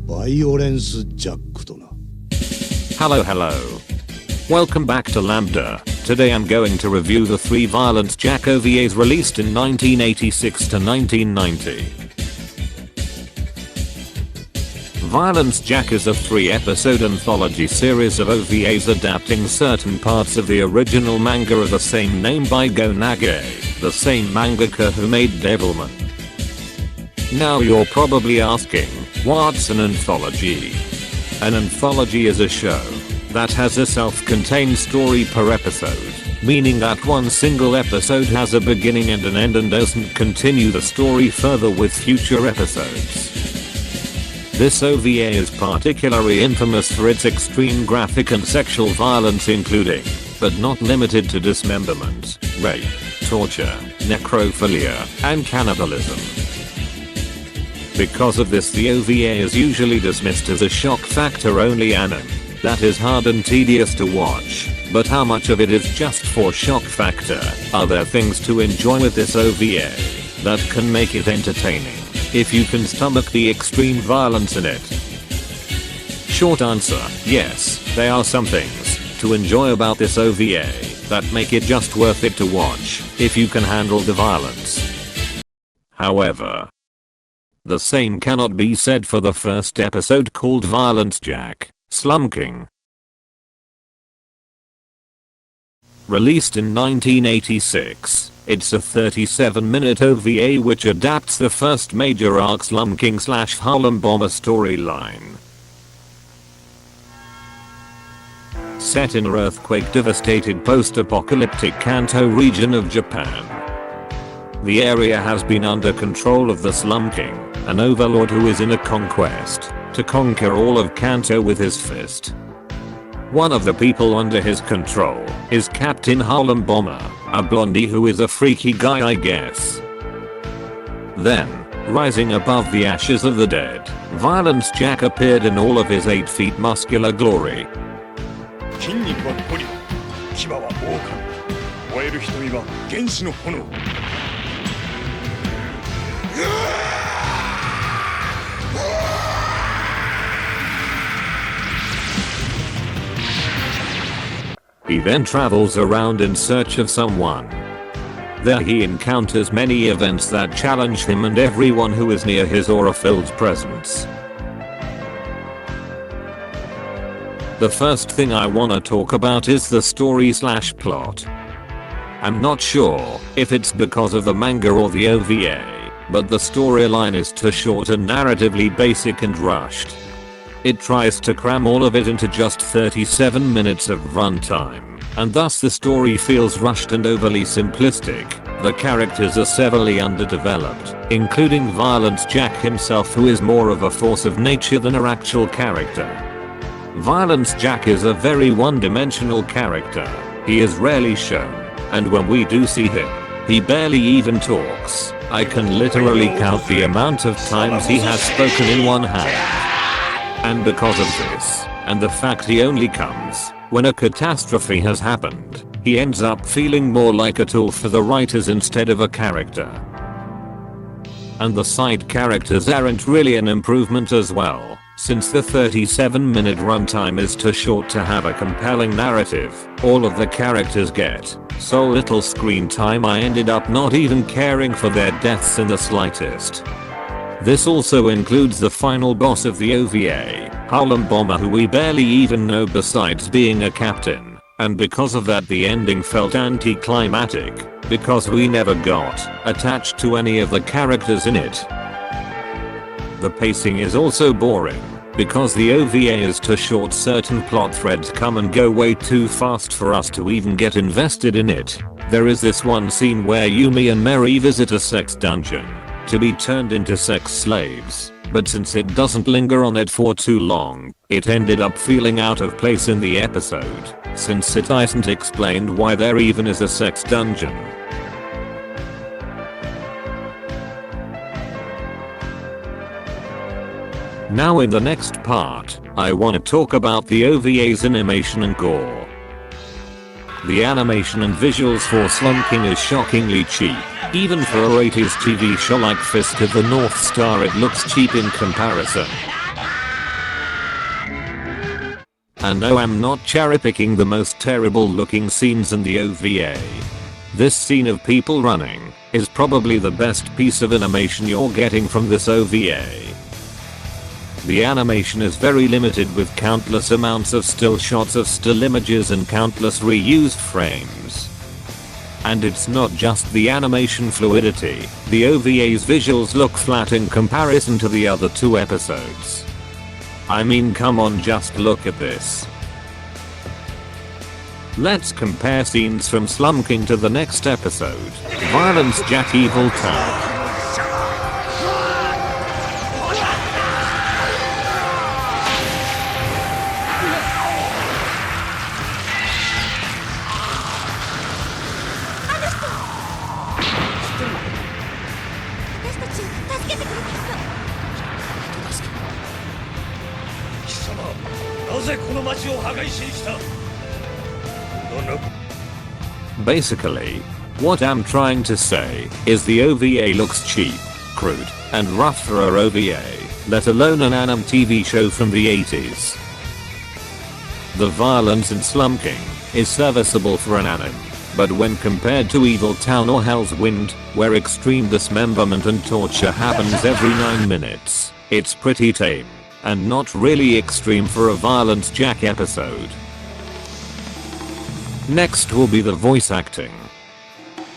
Violence Jack とな。Hello. Welcome back to Lambda. Today I'm going to review the 3 Violence Jack OVAs released in 1986 to 1990. Violence Jack is a 3-episode anthology series of OVAs adapting certain parts of the original manga of the same name by Go Nage, the same mangaka who made Devilman. Now you're probably asking, what's an anthology? An anthology is a show that has a self-contained story per episode, meaning that one single episode has a beginning and an end and doesn't continue the story further with future episodes. This OVA is particularly infamous for its extreme graphic and sexual violence, including, but not limited to, dismemberment, rape, torture, necrophilia, and cannibalism. Because of this, the OVA is usually dismissed as a shock factor only anime that is hard and tedious to watch. But how much of it is just for shock factor? Are there things to enjoy with this OVA that can make it entertaining if you can stomach the extreme violence in it? Short answer, yes, there are some things to enjoy about this OVA that make it just worth it to watch if you can handle the violence. However, the same cannot be said for the first episode, called Violence Jack, Slum King. Released in 1986, it's a 37-minute OVA which adapts the first major arc Slum King / Harlem Bomber storyline. Set in earthquake-devastated post-apocalyptic Kanto region of Japan. The area has been under control of the Slum King, an overlord who is in a conquest to conquer all of Kanto with his fist. One of the people under his control is Captain Harlem Bomber, a blondie who is a freaky guy, I guess. Then, rising above the ashes of the dead, Violence Jack appeared in all of his 8 feet muscular glory. He then travels around in search of someone. There he encounters many events that challenge him and everyone who is near his aura-filled presence. The first thing I wanna talk about is the story / plot. I'm not sure if it's because of the manga or the OVA, but the storyline is too short and narratively basic and rushed. It tries to cram all of it into just 37 minutes of runtime, and thus the story feels rushed and overly simplistic. The characters are severely underdeveloped, including Violence Jack himself, who is more of a force of nature than an actual character. Violence Jack is a very one-dimensional character. He is rarely shown, and when we do see him, he barely even talks. I can literally count the amount of times he has spoken in one hand. And because of this, and the fact he only comes when a catastrophe has happened, he ends up feeling more like a tool for the writers instead of a character. And the side characters aren't really an improvement as well, since the 37-minute runtime is too short to have a compelling narrative. All of the characters get so little screen time I ended up not even caring for their deaths in the slightest. This also includes the final boss of the OVA, Harlem Bomber, who we barely even know besides being a captain, and because of that the ending felt anticlimactic, because we never got attached to any of the characters in it. The pacing is also boring, because the OVA is too short. Certain plot threads come and go way too fast for us to even get invested in it. There is this one scene where Yumi and Mary visit a sex dungeon to be turned into sex slaves, but since it doesn't linger on it for too long, it ended up feeling out of place in the episode, since it isn't explained why there even is a sex dungeon. Now in the next part, I wanna talk about the OVA's animation and gore. The animation and visuals for Slum King is shockingly cheap. Even for a 80s TV show like Fist of the North Star, it looks cheap in comparison. And no, I'm not cherry picking the most terrible looking scenes in the OVA. This scene of people running is probably the best piece of animation you're getting from this OVA. The animation is very limited with countless amounts of still shots of still images and countless reused frames. And it's not just the animation fluidity, the OVA's visuals look flat in comparison to the other 2 episodes. I mean, come on, just look at this. Let's compare scenes from Slum King to the next episode, Violence Jack Evil Town. Basically, what I'm trying to say is the OVA looks cheap, crude, and rough for a OVA, let alone an anime TV show from the 80s. The violence in Slum King is serviceable for an anime, but when compared to Evil Town or Hell's Wind, where extreme dismemberment and torture happens every 9 minutes, it's pretty tame, and not really extreme for a Violence Jack episode. Next will be the voice acting.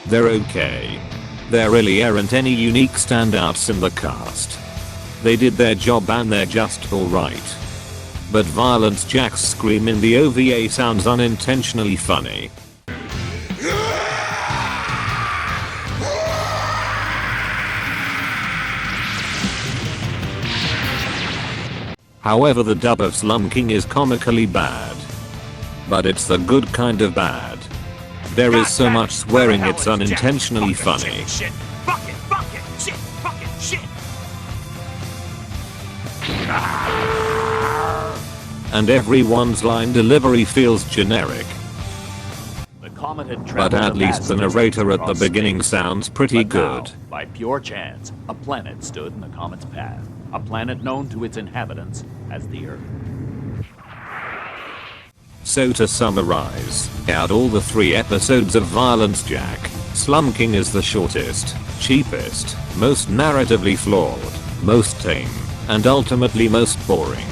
They're okay. There really aren't any unique standouts in the cast. They did their job and they're just alright. But Violence Jack's scream in the OVA sounds unintentionally funny. However, the dub of Slum King is comically bad. But it's the good kind of bad. There is so much swearing it's unintentionally funny. And everyone's line delivery feels generic. But at least the narrator at the beginning sounds pretty good. By pure chance, a planet stood in the comet's path. A planet known to its inhabitants as the Earth. So to summarize, out all the 3 episodes of Violence Jack, Slum King is the shortest, cheapest, most narratively flawed, most tame, and ultimately most boring.